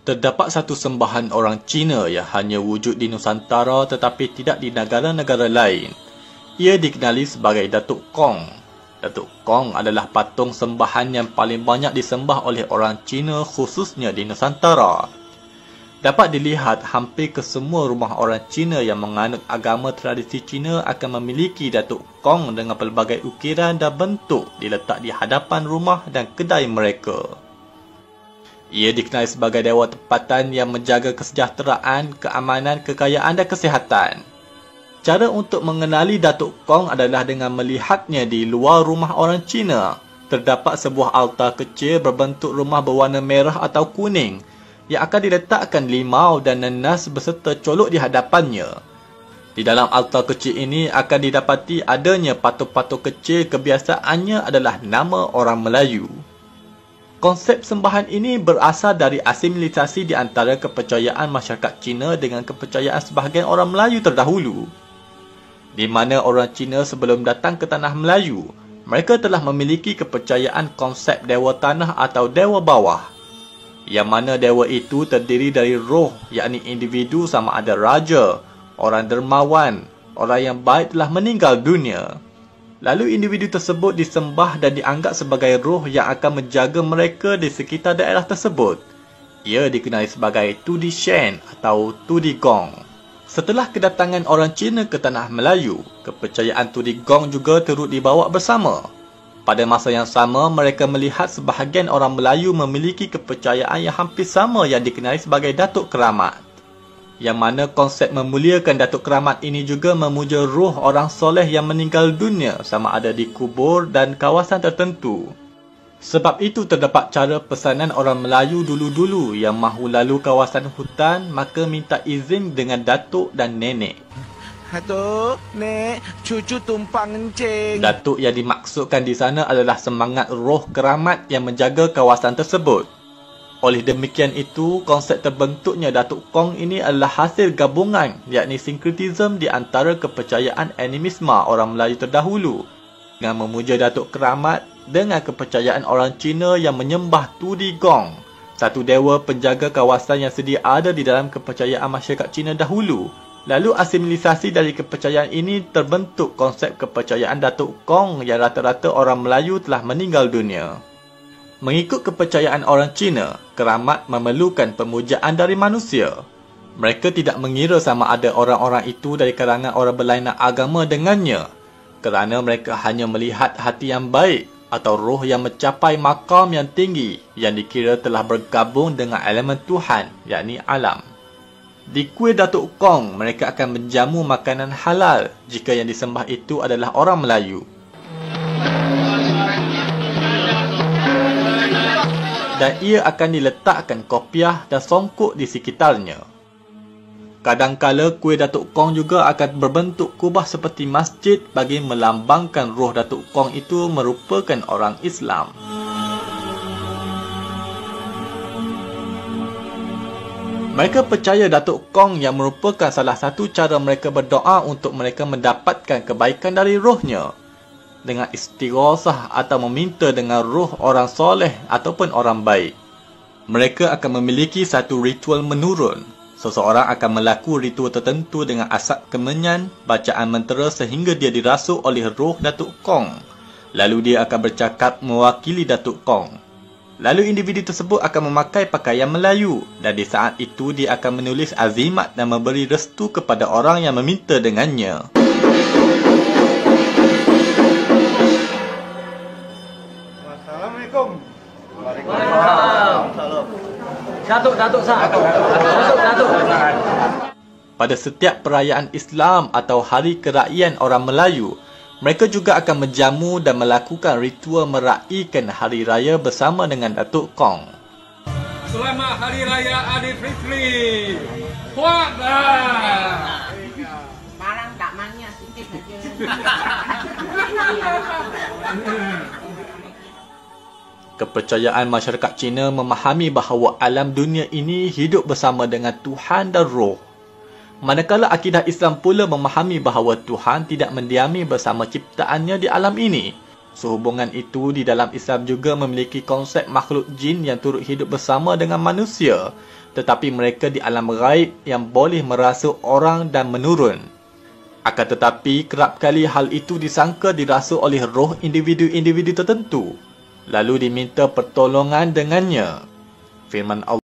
Terdapat satu sembahan orang Cina yang hanya wujud di Nusantara tetapi tidak di negara-negara lain. Ia dikenali sebagai Datuk Kong. Datuk Kong adalah patung sembahan yang paling banyak disembah oleh orang Cina khususnya di Nusantara. Dapat dilihat hampir ke semua rumah orang Cina yang menganut agama tradisi Cina akan memiliki Datuk Kong dengan pelbagai ukiran dan bentuk diletak di hadapan rumah dan kedai mereka. Ia dikenali sebagai dewa tempatan yang menjaga kesejahteraan, keamanan, kekayaan dan kesihatan. Cara untuk mengenali Datuk Kong adalah dengan melihatnya di luar rumah orang Cina. Terdapat sebuah altar kecil berbentuk rumah berwarna merah atau kuning yang akan diletakkan limau dan nanas beserta colok di hadapannya. Di dalam altar kecil ini akan didapati adanya patung-patung kecil, kebiasaannya adalah nama orang Melayu. Konsep sembahan ini berasal dari asimilisasi di antara kepercayaan masyarakat Cina dengan kepercayaan sebahagian orang Melayu terdahulu. Di mana orang Cina sebelum datang ke tanah Melayu, mereka telah memiliki kepercayaan konsep dewa tanah atau dewa bawah. Yang mana dewa itu terdiri dari roh, yakni individu sama ada raja, orang dermawan, orang yang baik telah meninggal dunia. Lalu individu tersebut disembah dan dianggap sebagai roh yang akan menjaga mereka di sekitar daerah tersebut. Ia dikenali sebagai Tudi Shen atau Tudi Gong. Setelah kedatangan orang Cina ke tanah Melayu, kepercayaan Tudi Gong juga turut dibawa bersama. Pada masa yang sama, mereka melihat sebahagian orang Melayu memiliki kepercayaan yang hampir sama yang dikenali sebagai Datuk Keramat. Yang mana konsep memuliakan Datuk Keramat ini juga memuja roh orang soleh yang meninggal dunia sama ada di kubur dan kawasan tertentu. Sebab itu terdapat cara pesanan orang Melayu dulu-dulu yang mahu lalu kawasan hutan maka minta izin dengan datuk dan nenek. Datuk, Nek, cucu tumpang encing. Datuk yang dimaksudkan di sana adalah semangat roh keramat yang menjaga kawasan tersebut. Oleh demikian itu, konsep terbentuknya Datuk Kong ini adalah hasil gabungan, yakni sinkretisme di antara kepercayaan animisma orang Melayu terdahulu dengan memuja Datuk Keramat dengan kepercayaan orang Cina yang menyembah Tudi Gong, satu dewa penjaga kawasan yang sedia ada di dalam kepercayaan masyarakat Cina dahulu. Lalu asimilisasi dari kepercayaan ini terbentuk konsep kepercayaan Datuk Kong yang rata-rata orang Melayu telah meninggal dunia. Mengikut kepercayaan orang Cina, keramat memerlukan pemujaan dari manusia. Mereka tidak mengira sama ada orang-orang itu dari kalangan orang berlainan agama dengannya, kerana mereka hanya melihat hati yang baik atau roh yang mencapai makam yang tinggi yang dikira telah bergabung dengan elemen Tuhan, yakni alam. Di kuil Datuk Kong, mereka akan menjamu makanan halal jika yang disembah itu adalah orang Melayu. Dan ia akan diletakkan kopiah dan songkok di sekitarnya. Kadangkala kuil Datuk Kong juga akan berbentuk kubah seperti masjid bagi melambangkan roh Datuk Kong itu merupakan orang Islam. Mereka percaya Datuk Kong yang merupakan salah satu cara mereka berdoa untuk mereka mendapatkan kebaikan dari rohnya. Dengan istighosah atau meminta dengan roh orang soleh ataupun orang baik. Mereka akan memiliki satu ritual menurun. Seseorang akan melakukan ritual tertentu dengan asap kemenyan, bacaan mentera sehingga dia dirasuk oleh roh Datuk Kong. Lalu dia akan bercakap mewakili Datuk Kong. Lalu individu tersebut akan memakai pakaian Melayu dan di saat itu dia akan menulis azimat dan memberi restu kepada orang yang meminta dengannya. Assalamualaikum. Waalaikumsalam. Datuk. Pada setiap perayaan Islam atau hari keraiyaan orang Melayu, mereka juga akan menjamu dan melakukan ritual meraihkan hari raya bersama dengan Datuk Kong. Selamat Hari Raya Aidilfitri. Puaslah. Barang tak mania sikit aja. Kepercayaan masyarakat Cina memahami bahawa alam dunia ini hidup bersama dengan Tuhan dan roh. Manakala akidah Islam pula memahami bahawa Tuhan tidak mendiami bersama ciptaannya di alam ini. Sehubungan itu di dalam Islam juga memiliki konsep makhluk jin yang turut hidup bersama dengan manusia, tetapi mereka di alam ghaib yang boleh merasa orang dan menurun. Akan tetapi kerap kali hal itu disangka dirasa oleh roh individu-individu tertentu, lalu diminta pertolongan dengannya. Firman Allah